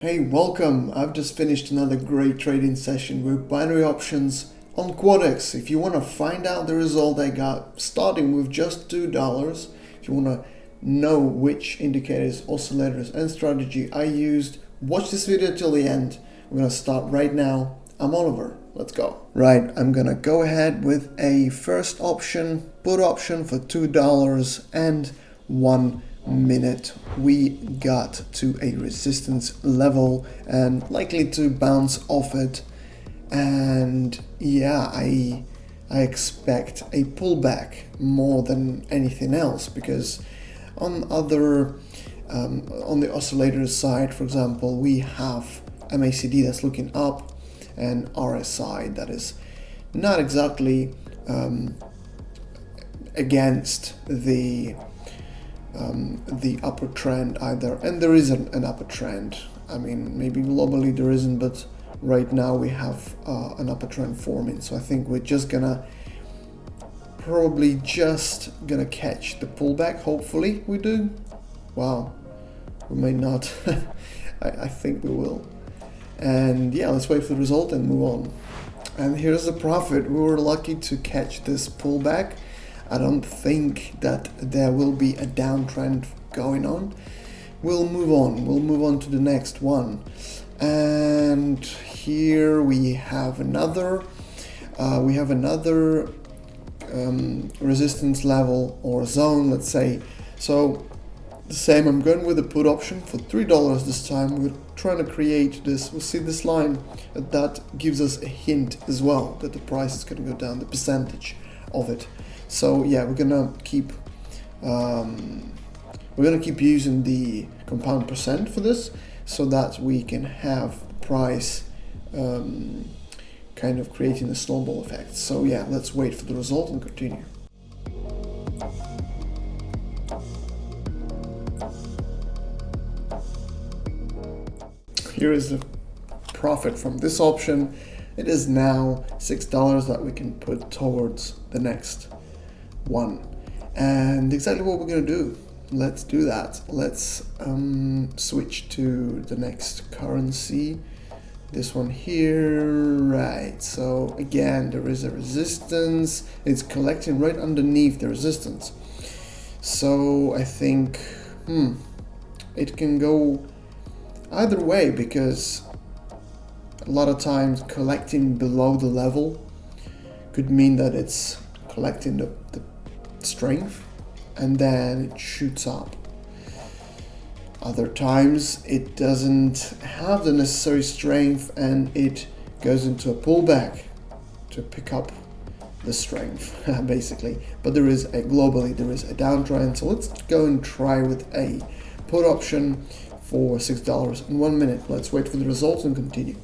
Hey, welcome! I've just finished another great trading session with binary options on Quadex. If you want to find out the result I got starting with just $2, if you want to know which indicators, oscillators and strategy I used, watch this video till the end. We're going to start right now. I'm Oliver. Let's go. Right, I'm going to go ahead with a first option, put option for $2 and 1 minute. We got to a resistance level and likely to bounce off it, and yeah, I expect a pullback more than anything else, because on the oscillator side, for example, we have MACD that's looking up and RSI that is not exactly against the upper trend either, and there isn't an upper trend. I mean, maybe globally there isn't, but right now we have an upper trend forming, so I think we're probably just gonna catch the pullback. Hopefully we do. Wow, we may not. I think we will. And yeah, let's wait for the result and move on. And here's the profit. We were lucky to catch this pullback. I don't think that there will be a downtrend going on. We'll move on. We'll move on to the next one. And here we have another resistance level or zone, let's say. So the same, I'm going with a put option for $3 this time. We're trying to create this. We'll see this line that gives us a hint as well that the price is going to go down, the percentage of it. So yeah, we're gonna keep using the compound percent for this, so that we can have the price kind of creating a snowball effect. So yeah, let's wait for the result and continue. Here is the profit from this option. It is now $6 that we can put towards the next one, and exactly what we're going to do. Let's do that. Let's switch to the next currency, this one here. Right, so again, there is a resistance. It's collecting right underneath the resistance, so I think it can go either way, because a lot of times collecting below the level could mean that it's collecting the strength and then it shoots up. Other times it doesn't have the necessary strength and it goes into a pullback to pick up the strength basically. But globally there is a downtrend, so let's go and try with a put option for $6 in 1 minute. Let's wait for the results and continue.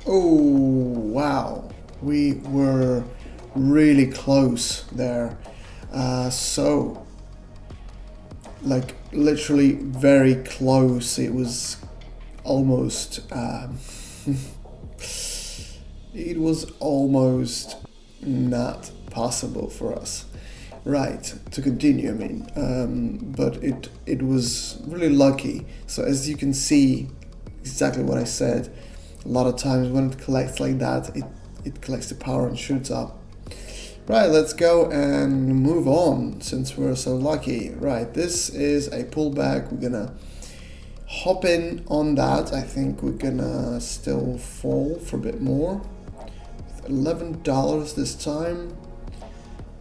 Oh wow, we were really close there. So like literally very close. It was almost it was almost not possible for us, right, to continue. I mean, but it was really lucky. So as you can see, exactly what I said. A lot of times when it collects like that, it collects the power and shoots up. Right, let's go and move on since we're so lucky. Right, this is a pullback. We're gonna hop in on that. I think we're gonna still fall for a bit more. $11 this time.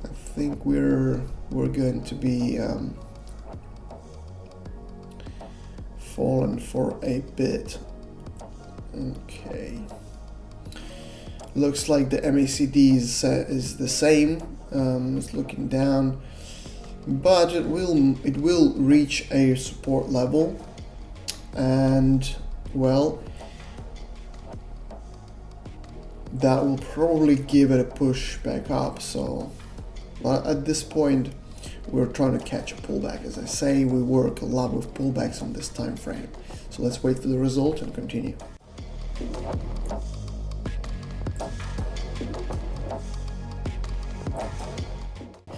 I think we're going to be falling for a bit. Okay, looks like the MACD is the same. It's looking down, but it will reach a support level, and well, that will probably give it a push back up. So at this point we're trying to catch a pullback. As I say, we work a lot with pullbacks on this time frame, so let's wait for the result and continue.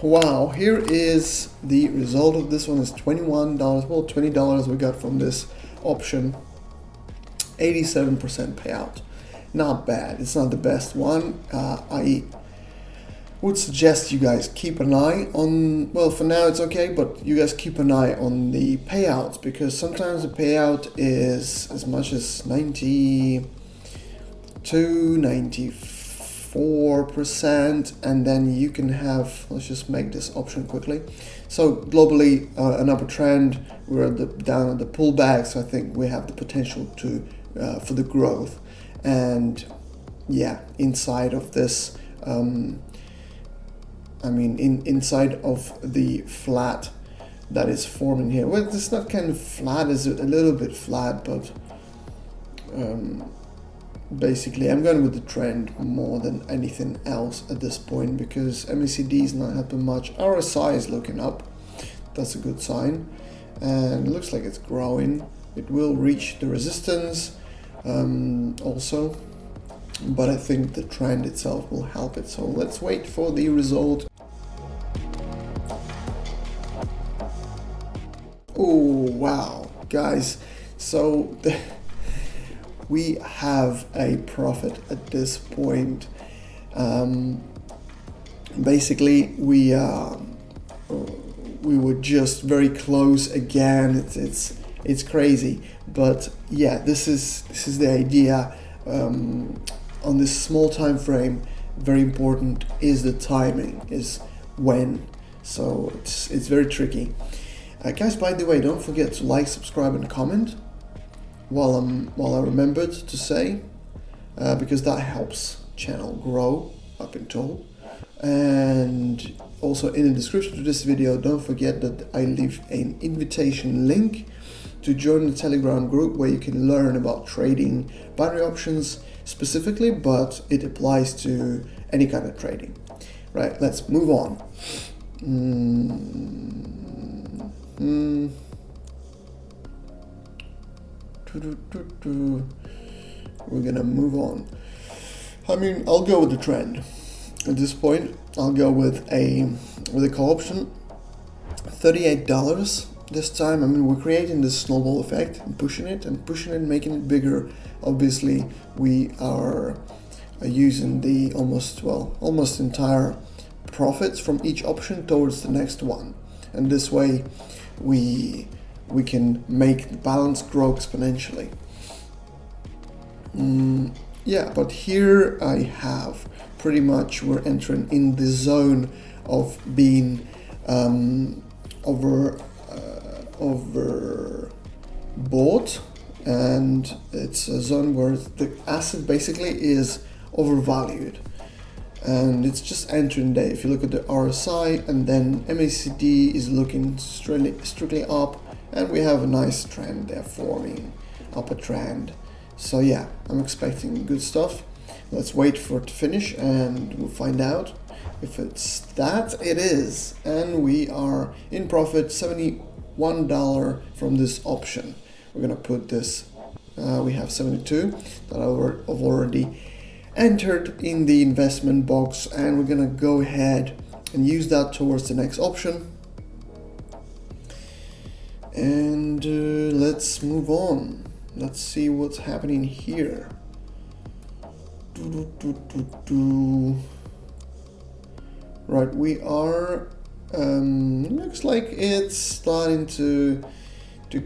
wow, here is the result of this one. Is $21. Well, $20 we got from this option. 87% payout. Not bad. It's not the best one. I would suggest you guys keep an eye on, well, for now it's okay, but you guys keep an eye on the payouts, because sometimes the payout is as much as 92, 94%, and then you can have, let's just make this option quickly. So globally, an upper trend, we're down at the pullback, so I think we have the potential to for the growth. And yeah, inside of this, inside of the flat that is forming here. Well, it's not kind of flat, it's a little bit flat, but basically I'm going with the trend more than anything else at this point, because MACD is not helping much. RSI is looking up. That's a good sign, and it looks like it's growing. It will reach the resistance also, but I think the trend itself will help it. So let's wait for the result. Oh wow, guys, so we have a profit at this point. Basically we were just very close again. It's crazy, but yeah, this is the idea. On this small time frame, very important is the timing, is when. So it's very tricky. Guys, by the way, don't forget to like, subscribe, and comment while I remembered to say, because that helps channel grow, I've been told. And also in the description to this video, don't forget that I leave an invitation link to join the Telegram group, where you can learn about trading binary options specifically, but it applies to any kind of trading. Right, let's move on. We're gonna move on. I mean, I'll go with the trend. At this point, I'll go with a call option. $38 this time. I mean, we're creating this snowball effect and pushing it, making it bigger. Obviously, we are using the almost entire profits from each option towards the next one, and this way we can make the balance grow exponentially. Yeah, but here I have pretty much, we're entering in the zone of being overbought, and it's a zone where the asset basically is overvalued, and it's just entering there. If you look at the RSI, and then MACD is looking strictly up, and we have a nice trend there forming, upper trend. So yeah, I'm expecting good stuff. Let's wait for it to finish and we'll find out if it's that. It is, and we are in profit, $71 from this option. We're gonna put this, we have 72 that I've already entered in the investment box, and we're gonna go ahead and use that towards the next option. And let's move on. Let's see what's happening here. Right, we are, looks like it's starting to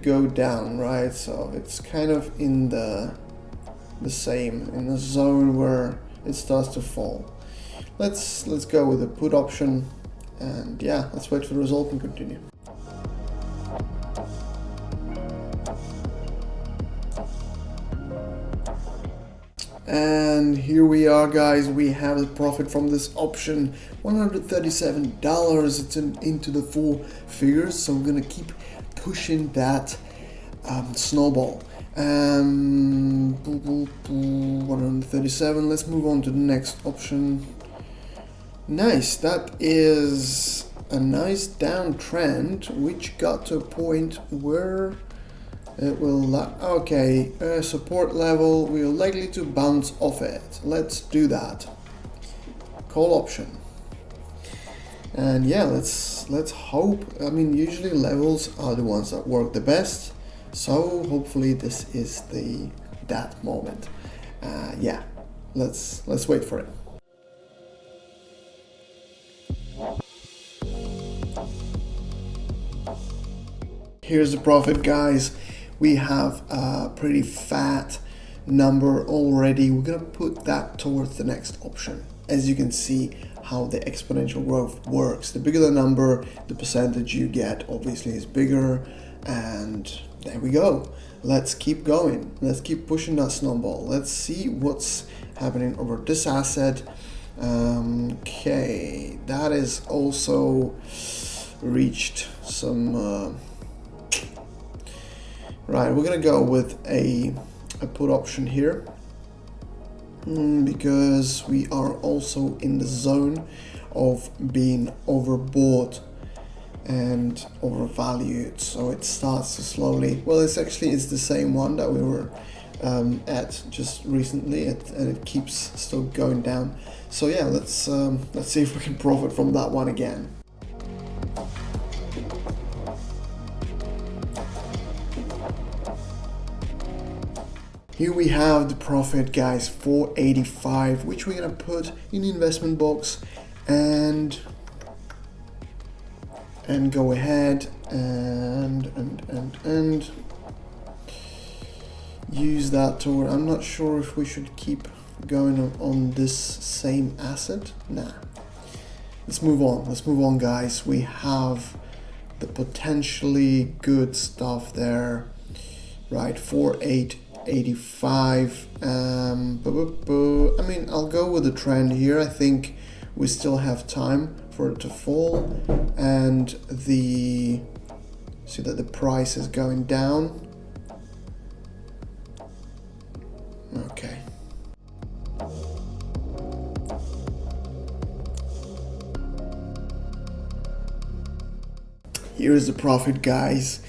go down, right? So it's kind of in the zone where it starts to fall. Let's go with the put option, and yeah, let's wait for the result and continue. And here we are, guys. We have the profit from this option, $137. It's into the full figures, so we're gonna keep pushing that snowball. 137. Let's move on to the next option. Nice. That is a nice downtrend, which got to a point where it will, okay, support level, we are likely to bounce off it. Let's do that. Call option. And yeah, let's hope. I mean, usually levels are the ones that work the best, so hopefully this is that moment. Yeah, let's wait for it. Here's the profit, guys. We have a pretty fat number already. We're gonna put that towards the next option. As you can see how the exponential growth works. The bigger the number, the percentage you get obviously is bigger. And there we go. Let's keep going. Let's keep pushing that snowball. Let's see what's happening over this asset. Okay, that is also reached some right. We're gonna go with a put option here because we are also in the zone of being overbought and overvalued, so it starts to slowly, well, it's the same one that we were at just recently, and it keeps still going down. So yeah, let's see if we can profit from that one again. Here we have the profit, guys, 485, which we're gonna put in the investment box and go ahead and use that toward. I'm not sure if we should keep going on this same asset. Nah. Let's move on. Let's move on, guys. We have the potentially good stuff there, right? 4,885. I mean, I'll go with the trend here. I think we still have time for it to fall, and see that the price is going down. Okay. Here is the profit, guys.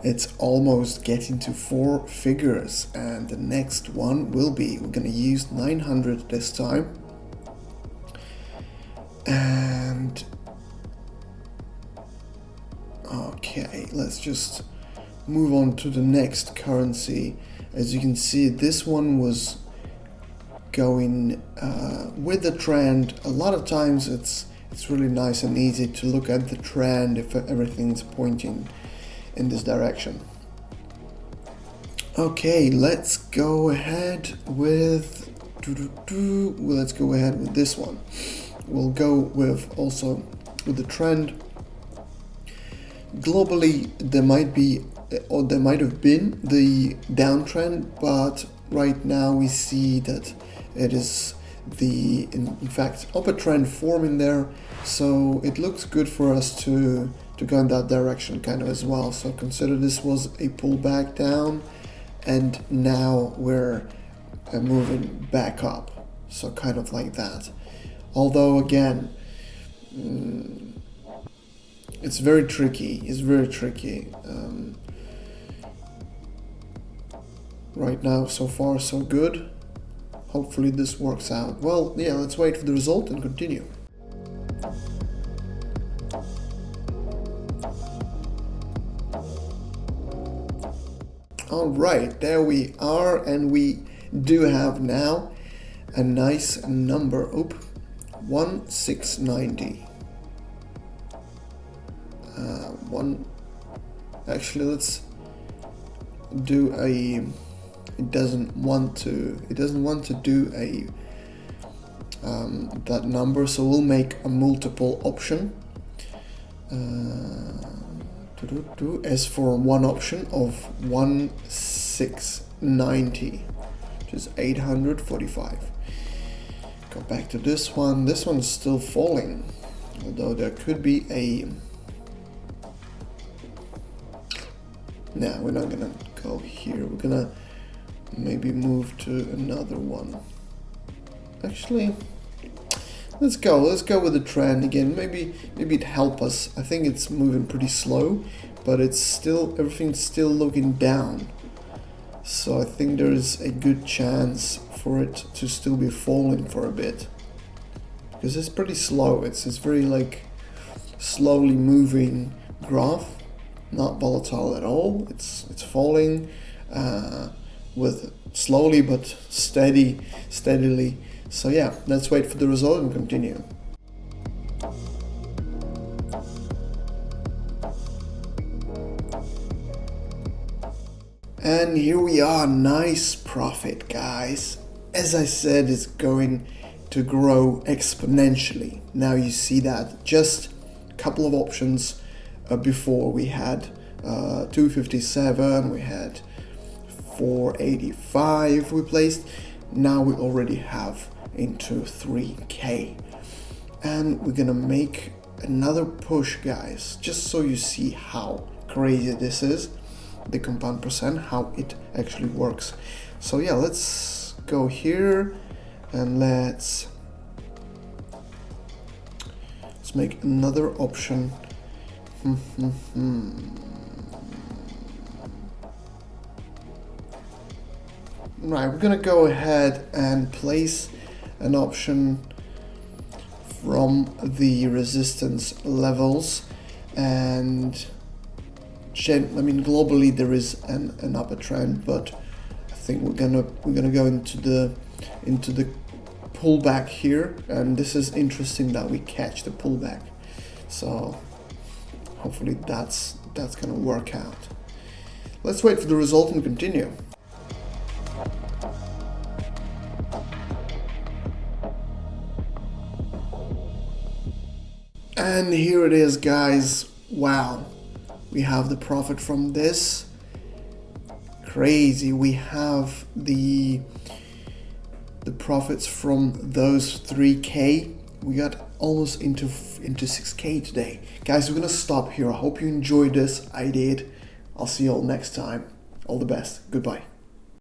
It's almost getting to 4 figures, and the next one will be, we're gonna use 900 this time. And okay, let's just move on to the next currency. As you can see, this one was going with the trend. A lot of times it's really nice and easy to look at the trend if everything's pointing in this direction. Okay, let's go ahead with this one. We'll go with also with the trend. Globally, there might be, or there might have been, the downtrend, but right now we see that it is in fact upper trend forming there. So it looks good for us to go in that direction kind of as well. So consider this was a pullback down, and now we're moving back up. So kind of like that. Although again, it's very tricky. It's very tricky. Right now, so far so good. Hopefully this works out. Well, yeah, let's wait for the result and continue. All right, there we are, and we do have now a nice number. 1690. Actually, let's do a. It doesn't want to do a that number, so we'll make a multiple option. As for one option of 1690, which is 845. Go back to this one. This one's still falling, although there could be a. Nah, we're not gonna go here. We're gonna maybe move to another one. Actually, let's go with the trend again. Maybe it help us. I think it's moving pretty slow, but everything's still looking down. So I think there is a good chance for it to still be falling for a bit, because it's pretty slow. It's very like slowly moving graph, not volatile at all. It's falling with slowly but steadily. So yeah, let's wait for the result and continue. And here we are, nice profit, guys. As I said, it's going to grow exponentially. Now you see that just a couple of options before we had 257, we had 485 we placed. Now we already have into 3K. And we're gonna make another push, guys, just so you see how crazy this is. The compound percent, how it actually works. So yeah, let's go here and let's make another option. Right, we're gonna go ahead and place an option from the resistance levels, and globally there is an upper trend, but I think we're gonna go into the pullback here, and this is interesting that we catch the pullback. So hopefully that's gonna work out. Let's wait for the result and continue. And here it is, guys. Wow. We have the profit from this. Crazy. We have the profits from those 3K. We got almost into 6K today. Guys, we're gonna stop here. I hope you enjoyed this. I did. I'll see you all next time. All the best. Goodbye.